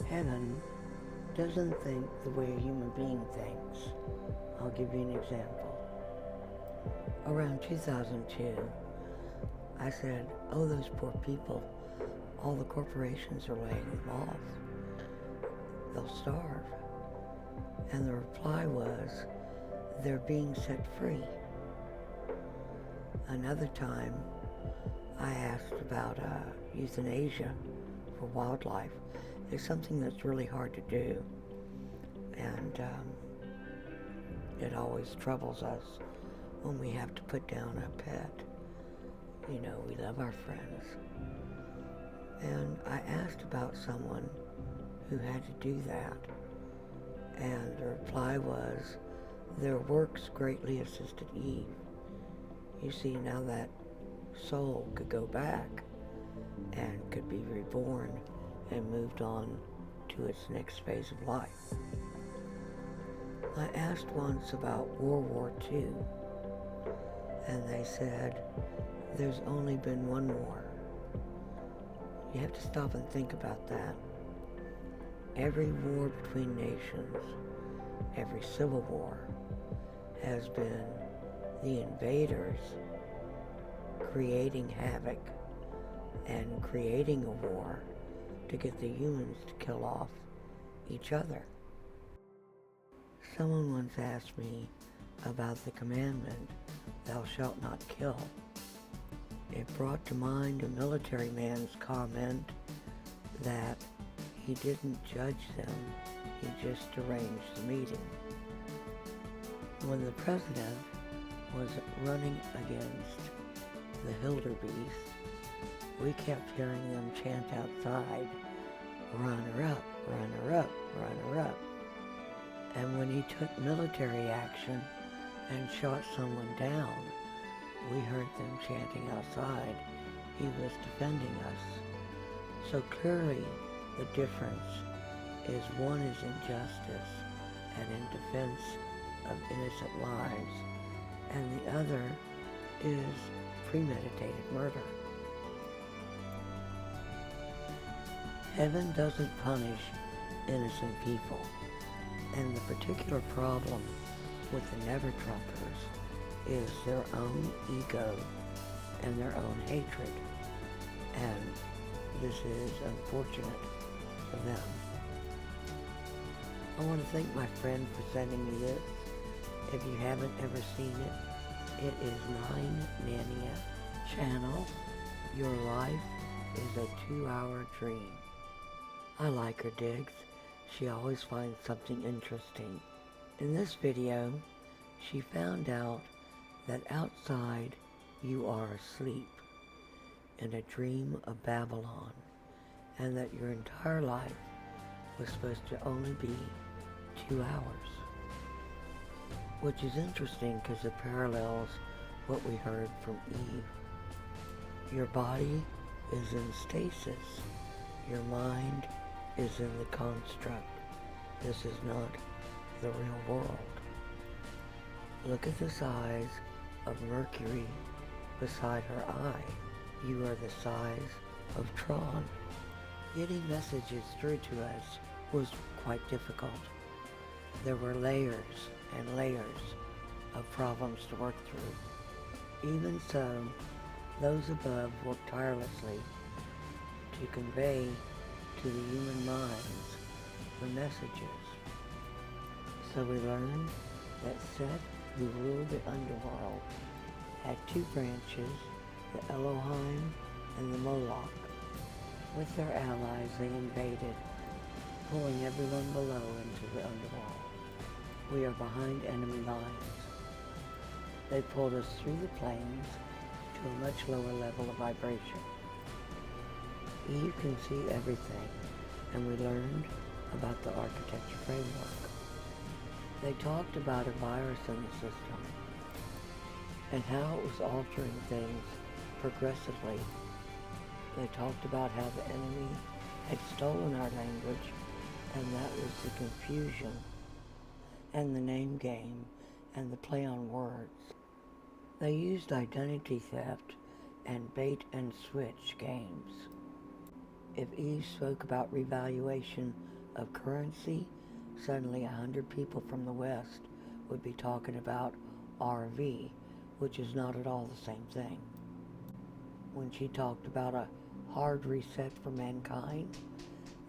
Heaven doesn't think the way a human being thinks. I'll give you an example. Around 2002, I said, oh, those poor people, all the corporations are laying them off. They'll starve. And the reply was, they're being set free. Another time, I asked about euthanasia for wildlife. It's something that's really hard to do. And it always troubles us when we have to put down a pet. You know, we love our friends. And I asked about someone who had to do that. And the reply was, their works greatly assisted Eve. You see, now that soul could go back and could be reborn and moved on to its next phase of life. I asked once about World War II, and they said, there's only been one war. You have to stop and think about that. Every war between nations, every civil war, has been the invaders creating havoc and creating a war to get the humans to kill off each other. Someone once asked me about the commandment, thou shalt not kill. It brought to mind a military man's comment that he didn't judge them, he just arranged the meeting. When the president was running against the Hilderbeest, we kept hearing them chant outside, runner up, runner up, runner up. And when he took military action and shot someone down, we heard them chanting outside, he was defending us. So clearly the difference is one is injustice and in defense of innocent lives, and the other is premeditated murder. Heaven doesn't punish innocent people, and the particular problem with the Never-Trumpers is their own ego and their own hatred, and this is unfortunate for them. I want to thank my friend for sending me this. If you haven't ever seen it, it is 9Nania Channel. Your life is a 2-hour dream. I like her digs. She always finds something interesting. In this video, she found out that outside you are asleep in a dream of Babylon, and that your entire life was supposed to only be 2 hours. Which is interesting because it parallels what we heard from Eve. Your body is in stasis. Your mind is in the construct. This is not the real world. Look at the size of Mercury beside her eye. You are the size of Tron. Getting messages through to us was quite difficult. There were layers and layers of problems to work through. Even so, those above worked tirelessly to convey to the human minds the messages. So we learned that Seth, who ruled the underworld, had 2 branches, the Elohim and the Moloch. With their allies, they invaded, pulling everyone below into the underworld. We are behind enemy lines. They pulled us through the plains to a much lower level of vibration. Eve can see everything, and we learned about the architecture framework. They talked about a virus in the system and how it was altering things progressively. They talked about how the enemy had stolen our language, and that was the confusion and the name game and the play on words. They used identity theft and bait and switch games. If Eve spoke about revaluation of currency, suddenly 100 people from the West would be talking about RV, which is not at all the same thing. When she talked about a hard reset for mankind,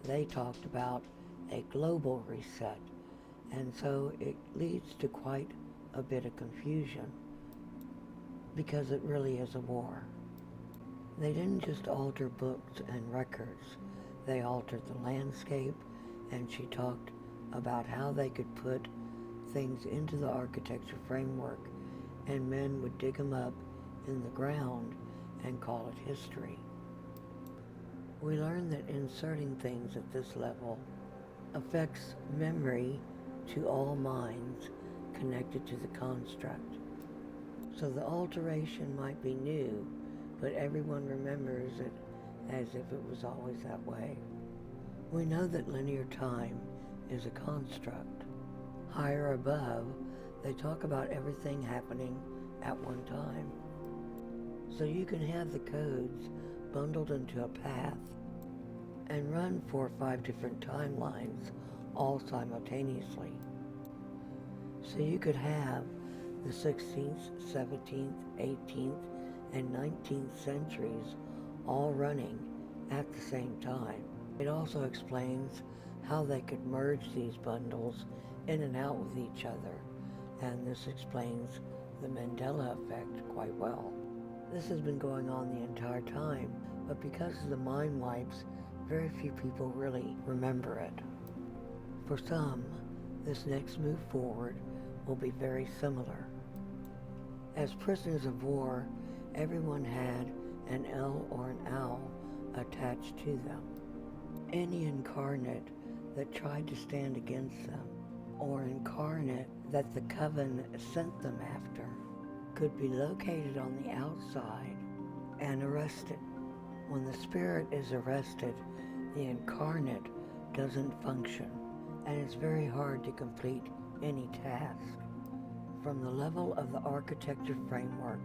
they talked about a global reset. And so it leads to quite a bit of confusion because it really is a war. They didn't just alter books and records, they altered the landscape, and she talked about how they could put things into the architecture framework and men would dig them up in the ground and call it history. We learned that inserting things at this level affects memory to all minds connected to the construct. So the alteration might be new, but everyone remembers it as if it was always that way. We know that linear time is a construct. Higher above, they talk about everything happening at one time. So you can have the codes bundled into a path and run 4 or 5 different timelines all simultaneously. So you could have the 16th, 17th, 18th, and 19th centuries all running at the same time. It also explains how they could merge these bundles in and out with each other, and this explains the Mandela effect quite well. This has been going on the entire time, but because of the mind wipes, very few people really remember it. For some, this next move forward will be very similar. As prisoners of war, everyone had an L or an owl attached to them. Any incarnate that tried to stand against them, or incarnate that the coven sent them after, could be located on the outside and arrested. When the spirit is arrested, the incarnate doesn't function, and it's very hard to complete any task. From the level of the architecture framework,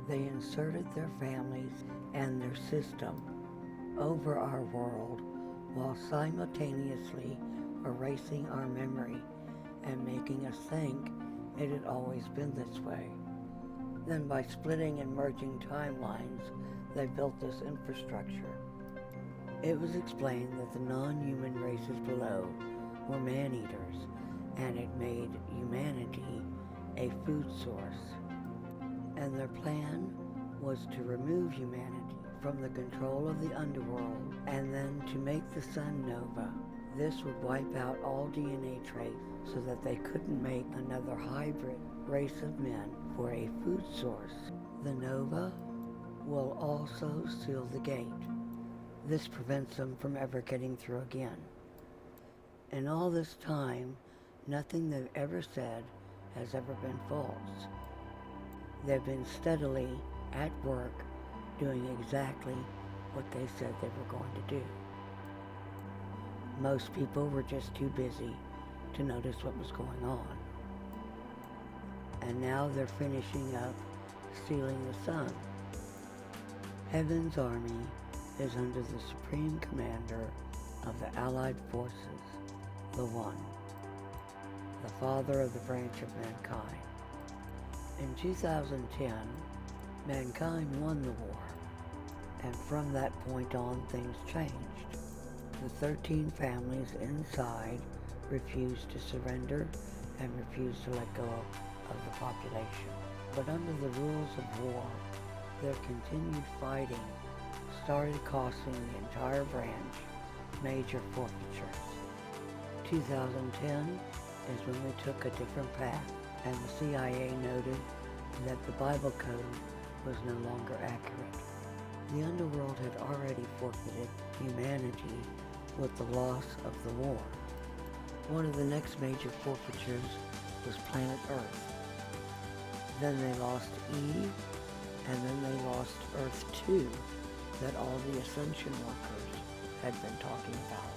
they inserted their families and their system over our world while simultaneously erasing our memory and making us think it had always been this way. Then by splitting and merging timelines, they built this infrastructure. It was explained that the non-human races below were man-eaters, and it made humanity a food source. And their plan was to remove humanity from the control of the underworld and then to make the sun nova. This would wipe out all DNA trace so that they couldn't make another hybrid race of men for a food source. The nova will also seal the gate. This prevents them from ever getting through again. In all this time, nothing they've ever said has ever been false. They've been steadily at work doing exactly what they said they were going to do. Most people were just too busy to notice what was going on. And now they're finishing up stealing the sun. Heaven's army is under the supreme commander of the Allied forces, the One, the father of the branch of mankind. In 2010, mankind won the war, and from that point on things changed. The 13 families inside refused to surrender and refused to let go of the population. But under the rules of war, their continued fighting started costing the entire branch major forfeitures. 2010 is when we took a different path, and the CIA noted that the Bible code was no longer accurate. The underworld had already forfeited humanity with the loss of the war. One of the next major forfeitures was planet Earth. Then they lost Eve, and then they lost Earth 2 that all the Ascension workers had been talking about.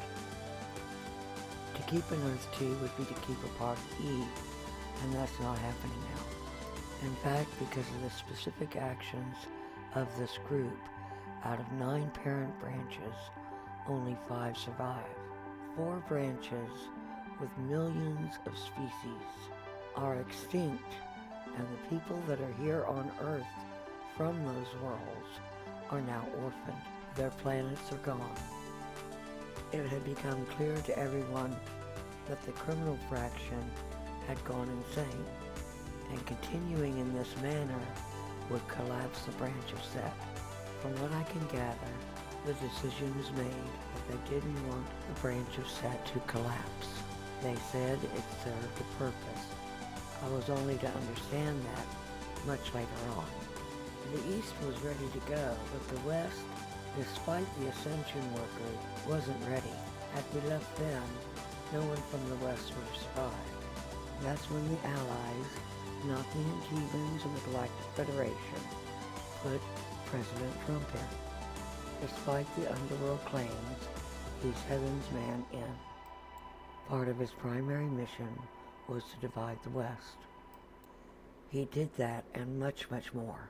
To keep an Earth 2 would be to keep apart Eve, and that's not happening now. In fact, because of the specific actions of this group, out of 9 parent branches, only 5 survive. 4 branches with millions of species are extinct, and the people that are here on Earth from those worlds are now orphaned. Their planets are gone. It had become clear to everyone that the criminal fraction had gone insane, and continuing in this manner would collapse the branch of Set. From what I can gather, the decision was made that they didn't want the branch of Set to collapse. They said it served a purpose. I was only to understand that much later on. The East was ready to go, but the West, despite the Ascension workers, wasn't ready. Had we left then, no one from the West would have survived. That's when the Allies, not the Antibans and the Galactic Federation, put President Trump in. Despite the underworld claims, he's Heaven's man in. Part of his primary mission was to divide the West. He did that and much, much more.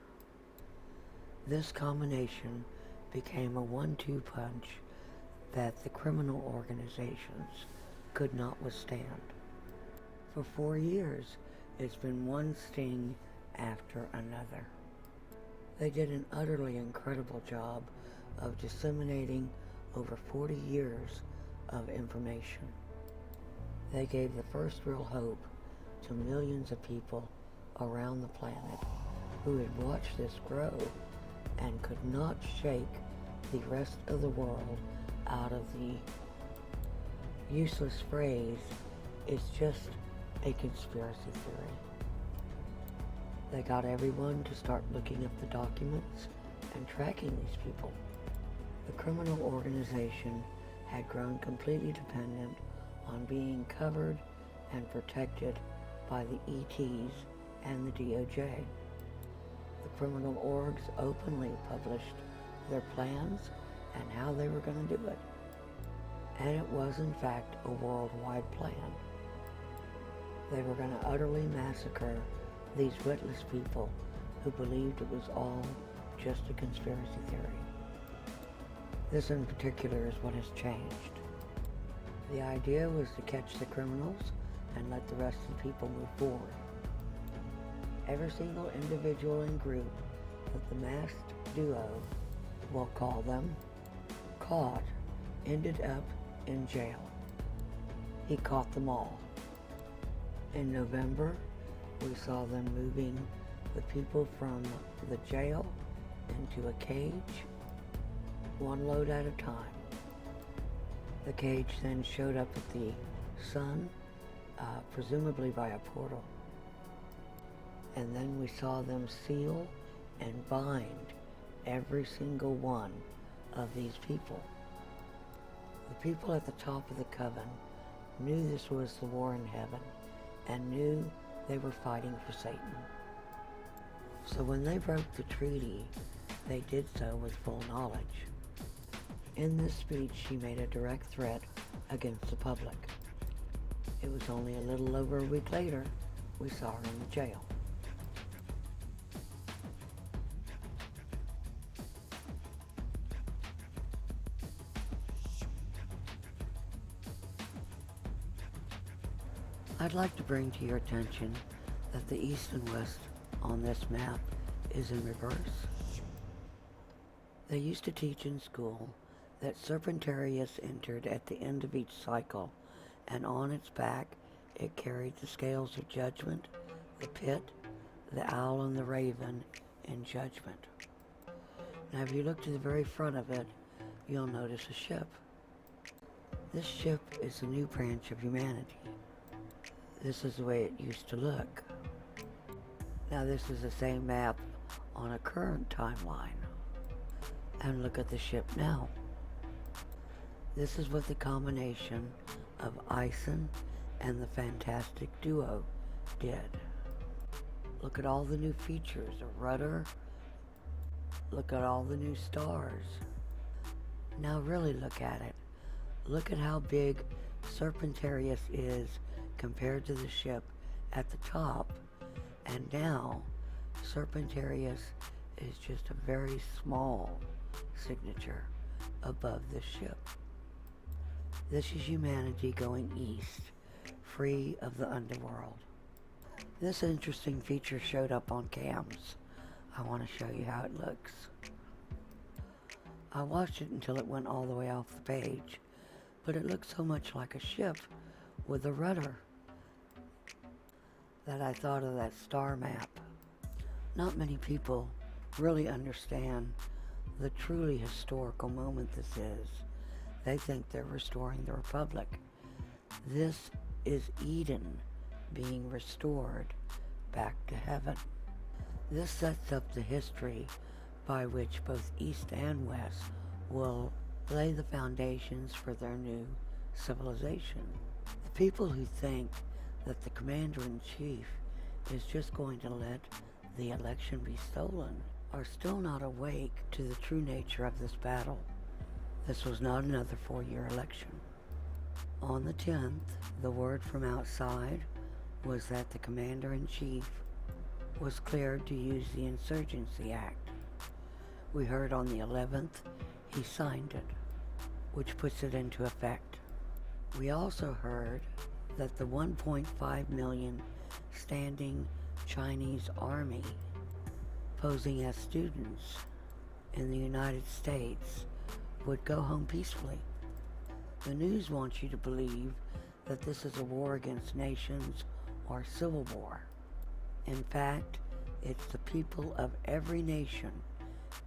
This combination became a 1-2 punch that the criminal organizations could not withstand. For 4 years, it's been one sting after another. They did an utterly incredible job of disseminating over 40 years of information. They gave the first real hope to millions of people around the planet who had watched this grow and could not shake the rest of the world out of the useless phrase, "It's just a conspiracy theory." They got everyone to start looking up the documents and tracking these people. The criminal organization had grown completely dependent on being covered and protected by the ETs and the DOJ. The criminal orgs openly published their plans and how they were going to do it. And it was, in fact, a worldwide plan. They were going to utterly massacre these witless people who believed it was all just a conspiracy theory. This in particular is what has changed. The idea was to catch the criminals and let the rest of the people move forward. Every single individual and group that the masked duo, we'll call them, caught, ended up in jail. He caught them all. In November, we saw them moving the people from the jail into a cage, one load at a time. The cage then showed up at the sun, presumably by a portal. And then we saw them seal and bind every single one of these people. The people at the top of the coven knew this was the war in heaven and knew they were fighting for Satan. So when they broke the treaty, they did so with full knowledge. In this speech, she made a direct threat against the public. It was only a little over a week later, we saw her in the jail. I'd like to bring to your attention that the east and west on this map is in reverse. They used to teach in school that Serpentarius entered at the end of each cycle, and on its back it carried the scales of judgment, the pit, the owl, and the raven in judgment. Now if you look to the very front of it, you'll notice a ship. This ship is a new branch of humanity. This is the way it used to look. Now this is the same map on a current timeline. And look at the ship now. This is what the combination of Ison and the Fantastic Duo did. Look at all the new features, a rudder. Look at all the new stars. Now really look at it. Look at how big Serpentarius is compared to the ship at the top, and now Serpentarius is just a very small signature above the ship. This is humanity going east, free of the underworld. This interesting feature showed up on cams. I want to show you how it looks. I watched it until it went all the way off the page, but it looked so much like a ship with a rudder that I thought of that star map. Not many people really understand the truly historical moment this is. They think they're restoring the Republic. This is Eden being restored back to heaven. This sets up the history by which both East and West will lay the foundations for their new civilization. The people who think that the Commander-in-Chief is just going to let the election be stolen are still not awake to the true nature of this battle. This was not another 4-year election. On the 10th, the word from outside was that the Commander-in-Chief was cleared to use the Insurgency Act. We heard on the 11th he signed it, which puts it into effect. We also heard that the 1.5 million standing Chinese army posing as students in the United States would go home peacefully. The news wants you to believe that this is a war against nations or civil war. In fact, it's the people of every nation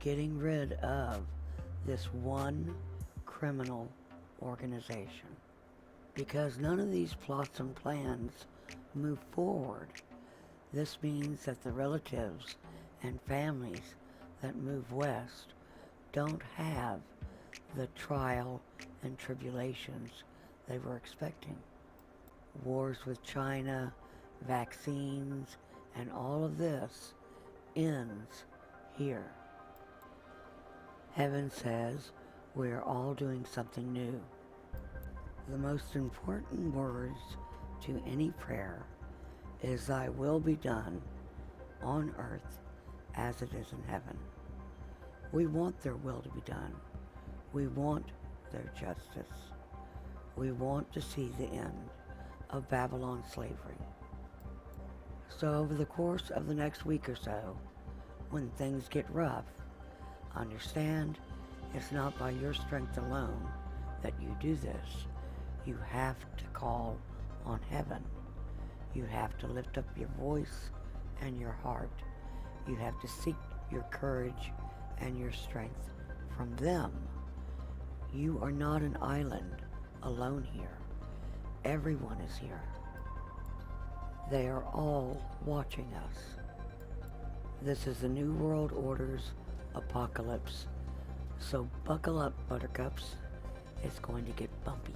getting rid of this one criminal organization. Because none of these plots and plans move forward, this means that the relatives and families that move west don't have the trial and tribulations they were expecting. Wars with China, vaccines, and all of this ends here. Heaven says we are all doing something new. The most important words to any prayer is "Thy will be done on earth as it is in heaven." We want their will to be done. We want their justice. We want to see the end of Babylon slavery. So over the course of the next week or so, when things get rough, understand it's not by your strength alone that you do this. You have to call on heaven. You have to lift up your voice and your heart. You have to seek your courage and your strength from them. You are not an island alone here. Everyone is here. They are all watching us. This is the New World Order's apocalypse. So buckle up, buttercups. It's going to get bumpy.